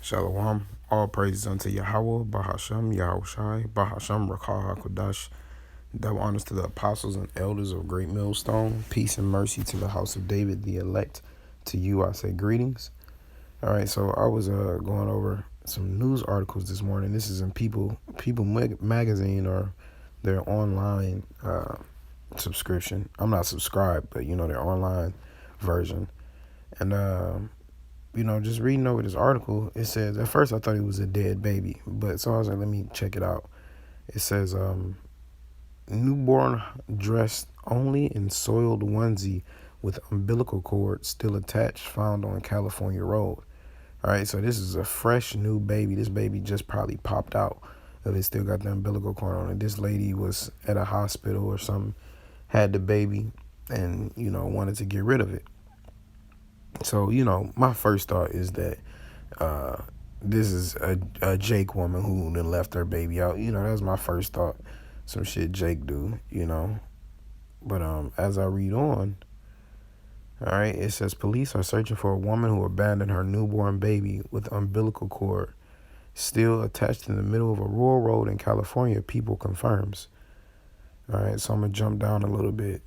Shalom. All praises unto Yahweh, Bahasham, Yahushai, Bahasham, Rakah HaKodash. Double honors to the apostles and elders of Great Millstone. Peace and mercy to the house of David, the elect. To you, I say greetings. All right, so I was going over some news articles this morning. This is in People Magazine, or their online subscription. I'm not subscribed, but their online version. And just reading over this article, it says, at first I thought it was a dead baby, but so I was like, let me check it out. It says, newborn dressed only in soiled onesie with umbilical cord still attached, found on California road. All right, so this is a fresh new baby. This baby just probably popped out, but it still got the umbilical cord on it. This lady was at a hospital or something, had the baby, and wanted to get rid of it. So my first thought is that this is a Jake woman who then left her baby out. That was my first thought. Some shit Jake do, But as I read on, all right, it says police are searching for a woman who abandoned her newborn baby with umbilical cord still attached in the middle of a rural road in California, People confirms. All right, so I'm going to jump down a little bit.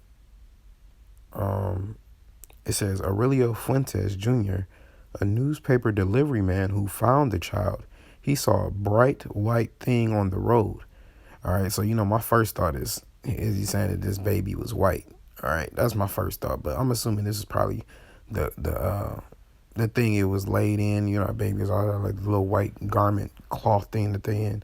It says Aurelio Fuentes Jr., a newspaper delivery man who found the child, he saw a bright white thing on the road. All right, so my first thought is he saying that this baby was white? All right, that's my first thought, but I'm assuming this is probably the thing it was laid in. Babies all like the little white garment cloth thing that they in.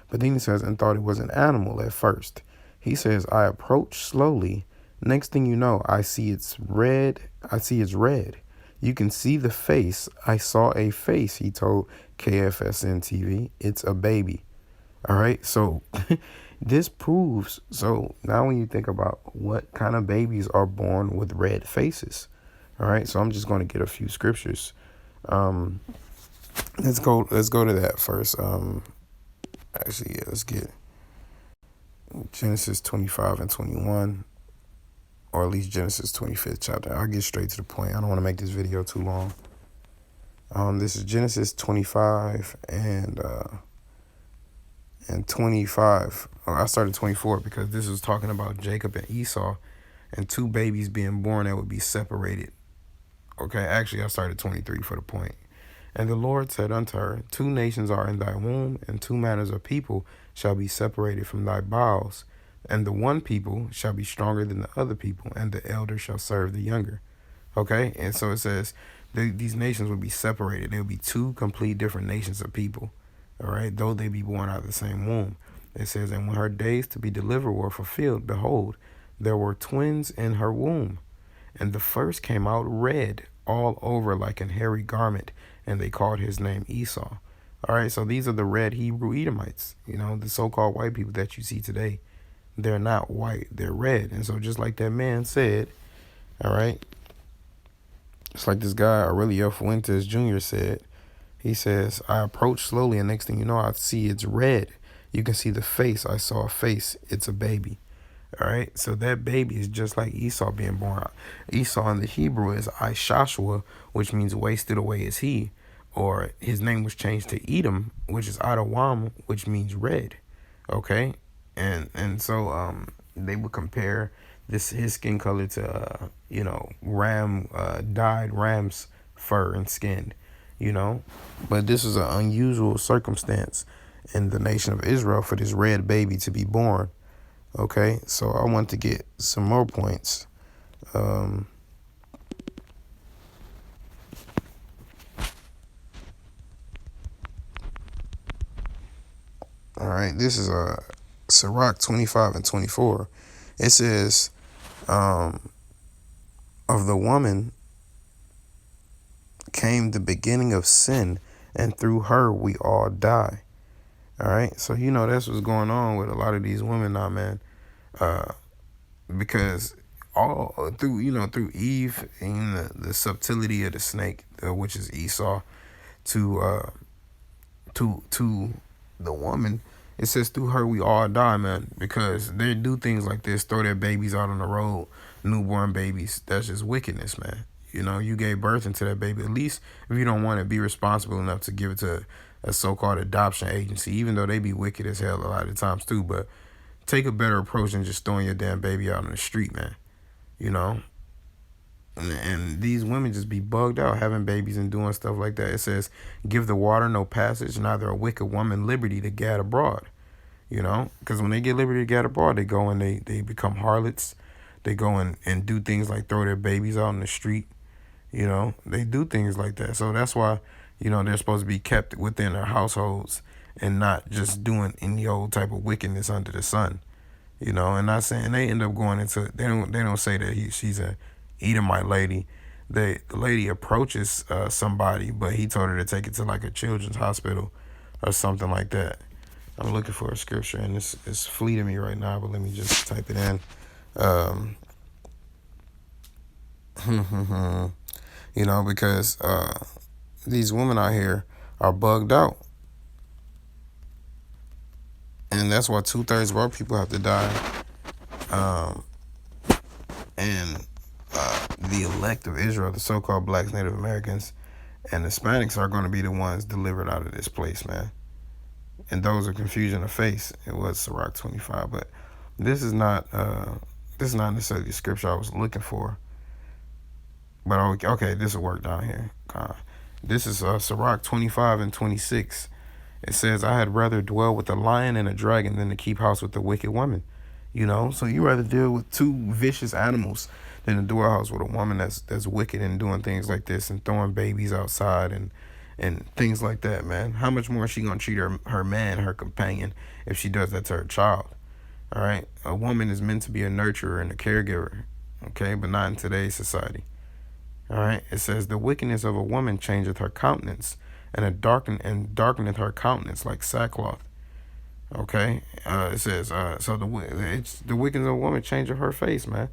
But then he says, and thought it was an animal at first. He says, I approached slowly. Next thing you know, I see it's red. You can see the face. I saw a face, he told KFSN TV. It's a baby. All right, so this proves, so now when you think about what kind of babies are born with red faces, all right, so I'm just going to get a few scriptures. Let's go to that first. Let's get Genesis 25 and 21, or at least Genesis 25th chapter. I'll get straight to the point. I don't want to make this video too long. This is Genesis 25 and 25. I started 24 because this is talking about Jacob and Esau and two babies being born that would be separated. Okay, actually I started 23 for the point. And the Lord said unto her, two nations are in thy womb, and two manners of people shall be separated from thy bowels. And the one people shall be stronger than the other people, and the elder shall serve the younger. Okay, and so it says these nations will be separated. There will be two complete different nations of people. All right, though they be born out of the same womb. It says, and when her days to be delivered were fulfilled, behold, there were twins in her womb. And the first came out red all over like an hairy garment, and they called his name Esau. All right, so these are the red Hebrew Edomites, the so-called white people that you see today. They're not white, they're red. And so just like that man said, all right, it's like this guy, Aurelio Fuentes Jr. said, he says, I approach slowly, and next thing you know, I see it's red. You can see the face. I saw a face. It's a baby. All right, so that baby is just like Esau being born. Esau in the Hebrew is Ishashua, which means wasted away is he, or his name was changed to Edom, which is Adawam, which means red. Okay, and so they would compare his skin color to dyed ram's fur and skin, but this is an unusual circumstance in the nation of Israel for this red baby to be born. Okay, so I want to get some more points. All right, this is Sirach 25 and 24. It says, of the woman came the beginning of sin, and through her we all die. All right, so that's what's going on with a lot of these women now, man. Because all through Eve and the subtlety of the snake, which is Esau, to the woman, it says through her we all die, man. Because they do things like this, throw their babies out on the road, newborn babies. That's just wickedness, man. You know, you gave birth into that baby. At least if you don't want to be responsible enough to give it to a so-called adoption agency, even though they be wicked as hell a lot of times too. But take a better approach than just throwing your damn baby out on the street, man. You know, and these women just be bugged out having babies and doing stuff like that. It says, "Give the water no passage, neither a wicked woman liberty to gad abroad." You know, because when they get liberty to gad abroad, they go and they become harlots. They go and do things like throw their babies out in the street. You know, they do things like that. So that's why, you know, they're supposed to be kept within their households and not just doing any old type of wickedness under the sun. You know, and not saying they end up going into, they don't say that she's a Edomite lady. The lady approaches somebody, but he told her to take it to like a children's hospital or something like that. I'm looking for a scripture and it's fleeting me right now, but let me just type it in. You know, because these women out here are bugged out. And that's why 2/3 of our people have to die. And the elect of Israel, the so-called blacks, Native Americans, and Hispanics are going to be the ones delivered out of this place, man. And those are confusion of face. It was Sirach 25, but this is not necessarily the scripture I was looking for. But okay, this will work down here. This is Sirach 25 and 26. It says, "I had rather dwell with a lion and a dragon than to keep house with a wicked woman." You know, so you rather deal with two vicious animals than to do a house with a woman that's wicked and doing things like this and throwing babies outside and things like that, man. How much more is she gonna treat her man, her companion, if she does that to her child? All right, a woman is meant to be a nurturer and a caregiver, okay, but not in today's society. All right, it says, "The wickedness of a woman changeth her countenance, and darkeneth her countenance like sackcloth." Okay, it says, so the wickedness of a woman changeth her face, man.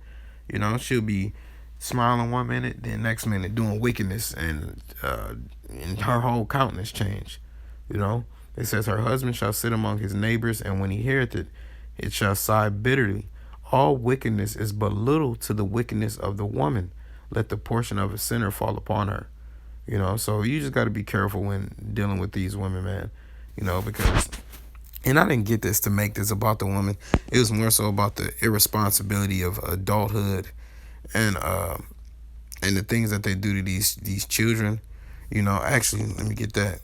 You know, she'll be smiling one minute, then next minute doing wickedness, and her whole countenance change. You know, it says, "Her husband shall sit among his neighbors, and when he heareth it, it shall sigh bitterly. All wickedness is but little to the wickedness of the woman. Let the portion of a sinner fall upon her." You know, so you just got to be careful when dealing with these women, man. You know, because, and I didn't get this to make this about the woman. It was more so about the irresponsibility of adulthood and the things that they do to these children. You know, actually, let me get that.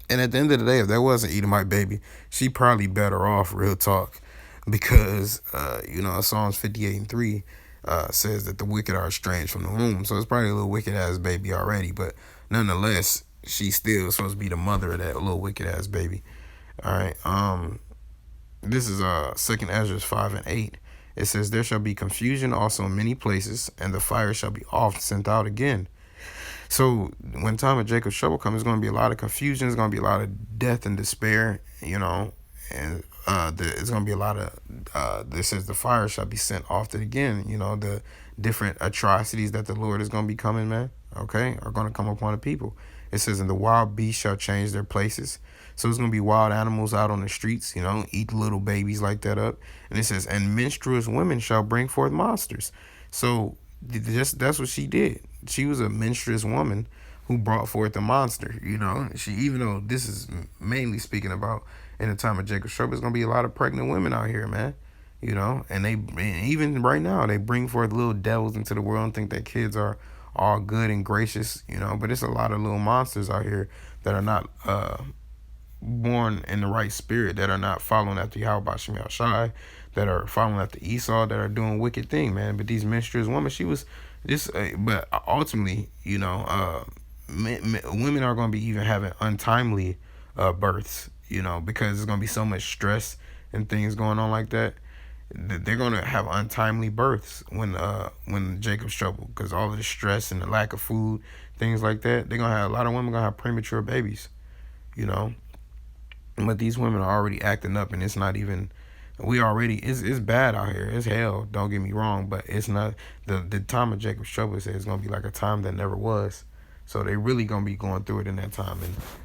And at the end of the day, if there was an Edomite baby, she probably better off, real talk. Because, you know, Psalms 58 and 3 says that the wicked are estranged from the womb. So it's probably a little wicked-ass baby already. But nonetheless, she's still supposed to be the mother of that little wicked-ass baby. All right. This is 2 Ezra 5 and 8. It says, "There shall be confusion also in many places, and the fire shall be oft sent out again." So when time of Jacob's trouble comes, there's going to be a lot of confusion. There's going to be a lot of death and despair, you know, and there's going to be a lot of, this says, "The fire shall be sent often again." You know, the different atrocities that the Lord is going to be coming, man, okay, are going to come upon the people. It says, "And the wild beasts shall change their places." So there's going to be wild animals out on the streets, you know, eat little babies like that up. And it says, "And menstruous women shall bring forth monsters." So that's what she did. She was a menstruous woman who brought forth a monster. You know, even though this is mainly speaking about in the time of Jacob's trouble, there's gonna be a lot of pregnant women out here, man. You know, and even right now they bring forth little devils into the world and think that kids are all good and gracious. You know, but it's a lot of little monsters out here that are not born in the right spirit, that are not following after Yahweh Shem Shai, that are following after Esau, that are doing wicked thing, man. But these menstruous women, she was just, but ultimately, you know, women are going to be even having untimely births, you know, because there's going to be so much stress and things going on like that. They're going to have untimely births when Jacob's trouble, because all of the stress and the lack of food, things like that, they're going to have, a lot of women going to have premature babies, you know. But these women are already acting up, and it's not even, it's bad out here. It's hell, don't get me wrong, but it's not, the time of Jacob's trouble says it's going to be like a time that never was. So they really going to be going through it in that time.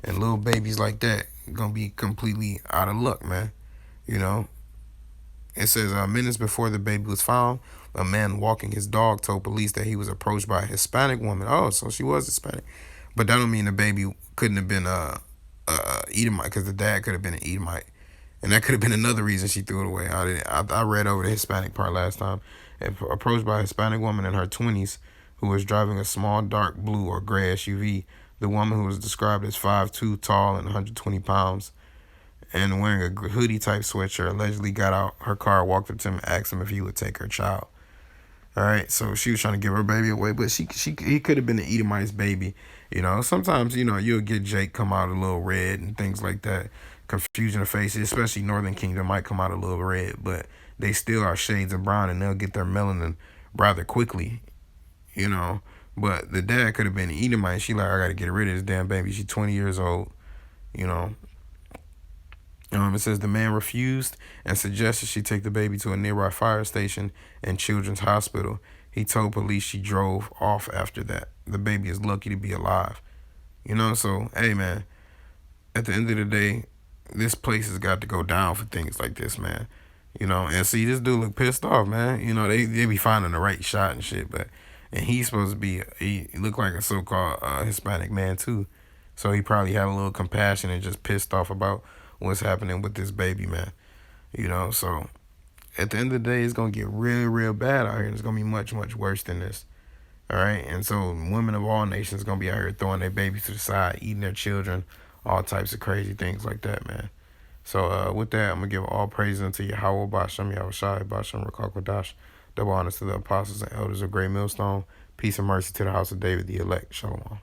And little babies like that going to be completely out of luck, man. You know? It says minutes before the baby was found, a man walking his dog told police that he was approached by a Hispanic woman. Oh, so she was Hispanic, but that don't mean the baby couldn't have been a Edomite, because the dad could have been an Edomite, and that could have been another reason she threw it away. I read over the Hispanic part last time. Approached by a Hispanic woman in her 20s who was driving a small dark blue or gray SUV. The woman, who was described as 5'2", tall and 120 pounds, and wearing a hoodie type sweatshirt, allegedly got out her car, walked up to him, and asked him if he would take her child. All right, so she was trying to give her baby away, but he could have been an Edomite's baby. You know, sometimes you'll get Jake come out a little red and things like that, confusion of faces, especially Northern Kingdom might come out a little red, but they still are shades of brown and they'll get their melanin rather quickly. You know, but the dad could have been an Edomite. She like, I gotta get rid of this damn baby. She's 20 years old. You know, it says the man refused and suggested she take the baby to a nearby fire station and children's hospital. He told police she drove off after that. The baby is lucky to be alive. So hey man, at the end of the day, this place has got to go down for things like this, man. And see, this dude look pissed off, man. They be finding the right shot and shit, and he's supposed to be, he looked like a so-called Hispanic man too. So he probably had a little compassion and just pissed off about what's happening with this baby, man. So at the end of the day, it's going to get real, real bad out here. And it's going to be much, much worse than this. All right. And so women of all nations going to be out here throwing their babies to the side, eating their children, all types of crazy things like that, man. So with that, I'm going to give all praise unto Yahweh, Bashem, Yahushai, Bashem, Rakakwadash, double honors to the apostles and elders of Great Millstone. Peace and mercy to the house of David, the elect. Shalom.